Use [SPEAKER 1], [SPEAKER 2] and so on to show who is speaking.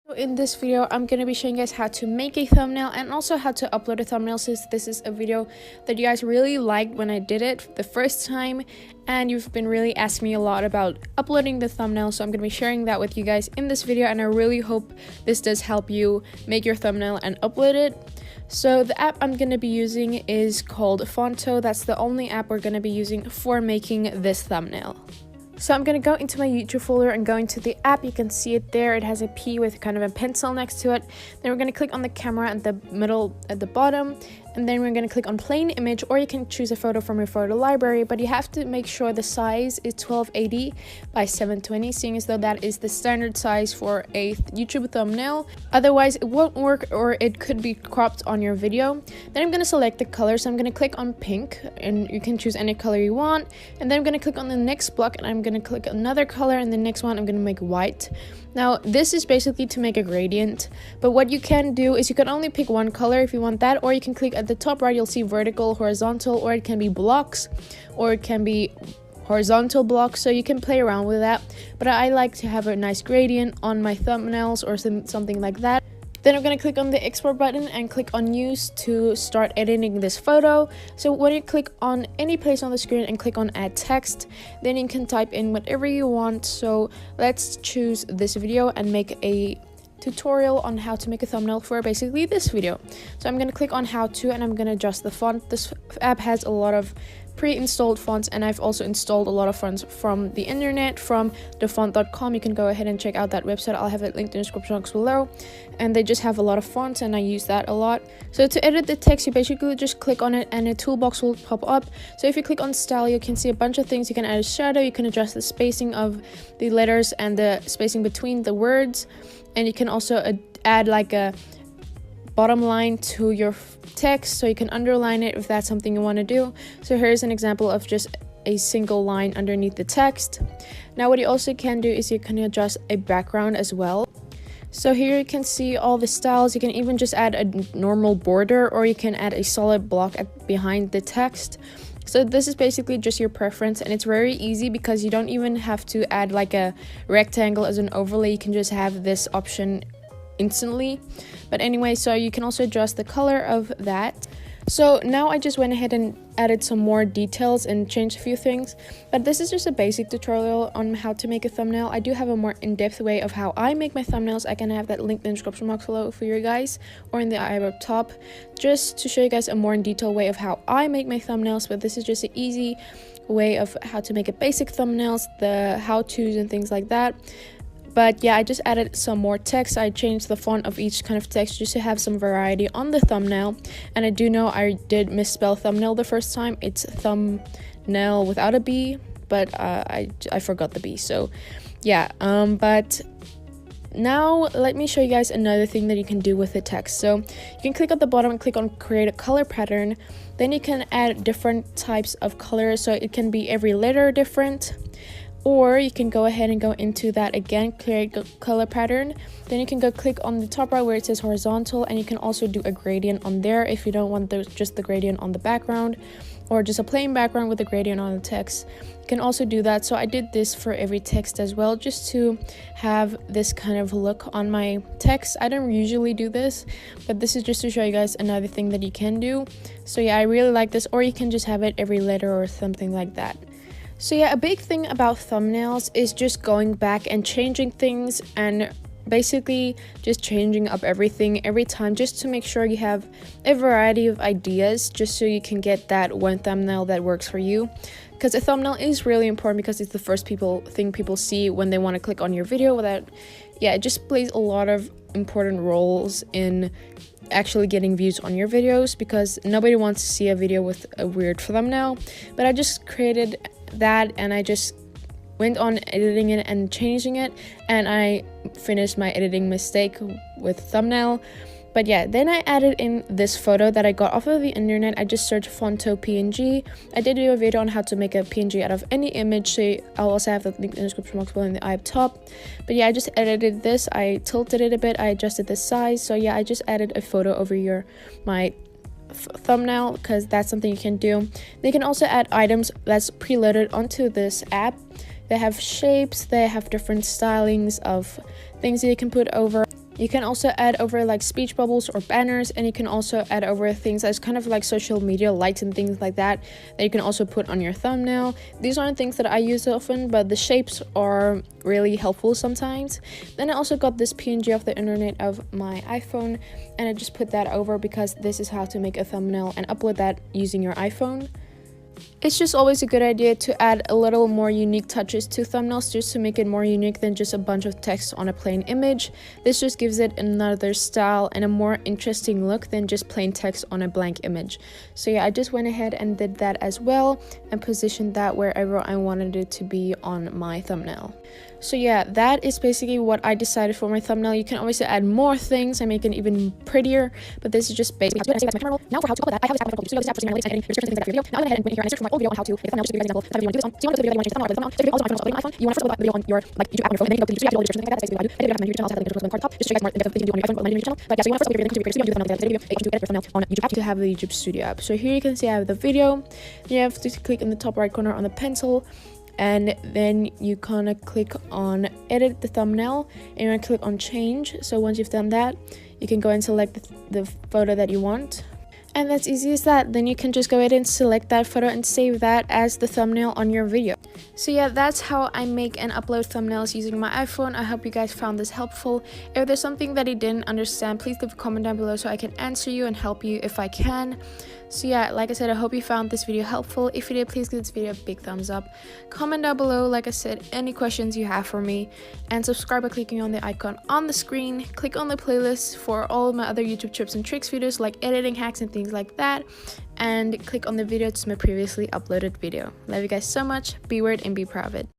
[SPEAKER 1] So in this video, I'm going to be showing you guys how to make a thumbnail and also how to upload a thumbnail, since this is a video that you guys really liked when I did it the first time, and you've been really asking me a lot about uploading the thumbnail. So I'm going to be sharing that with you guys in this video, and I really hope this does help you make your thumbnail and upload it. So the app I'm going to be using is called ccto. That's the only app we're going to be using for making this thumbnail. So I'm going to go into my YouTube folder and go into the app. You can see it there. It has a P with kind of a pencil next to it. Then we're going to click on the camera at the middle at the bottom. And then we're going to click on plain image, or you can choose a photo from your photo library. But you have to make sure the size is 1280 by 720, seeing as though that is the standard size for a YouTube thumbnail. Otherwise, it won't work, or it could be cropped on your video. Then I'm going to select the color. So I'm going to click on pink, and you can choose any color you want. And then I'm going to click on the next block, and I'm going to click another color, and the next one I'm going to make white. Now this is basically to make a gradient, but what you can do is you can only pick one color if you want that, or you can click at the top right. You'll see vertical, horizontal, or it can be blocks, or it can be horizontal blocks, so you can play around with that. But I like to have a nice gradient on my thumbnails or something like that. Then I'm going to click on the export button and click on use to start editing this photo. So when you click on any place on the screen and click on add text, then you can type in whatever you want. So let's choose this video and make a tutorial on how to make a thumbnail for basically this video. So I'm going to click on how to, and I'm going to adjust the font. This app has a lot of pre-installed fonts, and I've also installed a lot of fonts from the internet, from thefont.com. You can go ahead and check out that website. I'll have it linked in the description box below, and they just have a lot of fonts, and I use that a lot. So to edit the text, you basically just click on it and a toolbox will pop up. So if you click on style, you can see a bunch of things. You can add a shadow, you can adjust the spacing of the letters and the spacing between the words, and you can also add like a bottom line to your text, so you can underline it if that's something you want to do. So here's an example of just a single line underneath the text. Now what you also can do is you can adjust a background as well. So here you can see all the styles. You can even just add a normal border, or you can add a solid block behind the text. So this is basically just your preference, and it's very easy because you don't even have to add like a rectangle as an overlay. You can just have this option instantly. But anyway, so you can also adjust the color of that. So now I just went ahead and added some more details and changed a few things, but this is just a basic tutorial on how to make a thumbnail. I do have a more in-depth way of how I make my thumbnails. I can have that linked in the description box below for you guys, or in the eye up top, just to show you guys a more in detail way of how I make my thumbnails. But this is just an easy way of how to make a basic thumbnails, the how-tos and things like that. But yeah, I just added some more text. I changed the font of each kind of text just to have some variety on the thumbnail. And I do know I did misspell thumbnail the first time. It's thumbnail without a B, but I forgot the B. So yeah, but now let me show you guys another thing that you can do with the text. So you can click at the bottom and click on create a color pattern. Then you can add different types of colors. So it can be every letter different. Or you can go ahead and go into that again, create color pattern. Then you can go click on the top right where it says horizontal, and you can also do a gradient on there if you don't want just the gradient on the background, or just a plain background with a gradient on the text. You can also do that. So I did this for every text as well, just to have this kind of look on my text. I don't usually do this, but this is just to show you guys another thing that you can do. So yeah, I really like this. Or you can just have it every letter or something like that. So yeah, a big thing about thumbnails is just going back and changing things, and basically just changing up everything every time, just to make sure you have a variety of ideas, just so you can get that one thumbnail that works for you. Because a thumbnail is really important, because it's the first thing people see when they want to click on your video. It just plays a lot of important roles in actually getting views on your videos, because nobody wants to see a video with a weird thumbnail. But I just created that, and I just went on editing it and changing it, and I finished my editing mistake with thumbnail. But yeah, then I added in this photo that I got off of the internet. I just searched ccto PNG. I did do a video on how to make a PNG out of any image, so I'll also have the link in the description box below in the eye up top. But yeah, I just edited this. I tilted it a bit. I adjusted the size. So yeah, I just added a photo over my thumbnail, because that's something you can do. They can also add items that's preloaded onto this app. They have shapes, they have different stylings of things that you can put over. You can also add over like speech bubbles or banners, and you can also add over things that's kind of like social media likes and things like that you can also put on your thumbnail. These aren't things that I use often, but the shapes are really helpful sometimes. Then I also got this PNG off the internet of my iPhone, and I just put that over because this is how to make a thumbnail and upload that using your iPhone. It's just always a good idea to add a little more unique touches to thumbnails, just to make it more unique than just a bunch of text on a plain image. This just gives it another style and a more interesting look than just plain text on a blank image. So yeah, I just went ahead and did that as well and positioned that wherever I wanted it to be on my thumbnail. So yeah, that is basically what I decided for my thumbnail. You can obviously add more things and make it even prettier, but this is just basically how to do it. Now for how to upload that, I have this app called YouTube Studio. This app is my latest editing restrictions things like that for your video. Now I went ahead and went here and I searched for my old video on how to make a thumbnail, just to give you guys an example. Type of video you want to do this on. So you want to do the video that you want to change the thumbnail, the thumbnail. So if you also on my phone, you want to first upload that video on your like YouTube app on your phone, and then you go to the YouTube studio, all the restrictions, things like that. That's basically what I do. I did it on my YouTube channel, so I have the link to the card top, just to show you guys more in depth of things you can do on your iPhone, but my YouTube channel. But yeah, so you want to first upload your video to your studio, do the thumbnail, video, you can edit your thumbnail on YouTube app. To have the YouTube Studio app. So here you can see I have the video. You have to click in the top right corner on the pencil, and then you kind of click on edit the thumbnail, and you're gonna click on change. So once you've done that, you can go and select the photo that you want, and that's easy as that. Then you can just go ahead and select that photo and save that as the thumbnail on your video. So yeah, that's how I make and upload thumbnails using my iPhone. I hope you guys found this helpful. If there's something that you didn't understand, please leave a comment down below so I can answer you and help you if I can. So yeah, like I said, I hope you found this video helpful. If you did, please give this video a big thumbs up. Comment down below, like I said, any questions you have for me, and subscribe by clicking on the icon on the screen. Click on the playlist for all of my other YouTube tips and tricks videos like editing hacks and things like that, and click on the video to my previously uploaded video. Love you guys so much. Be weird and be proud of it.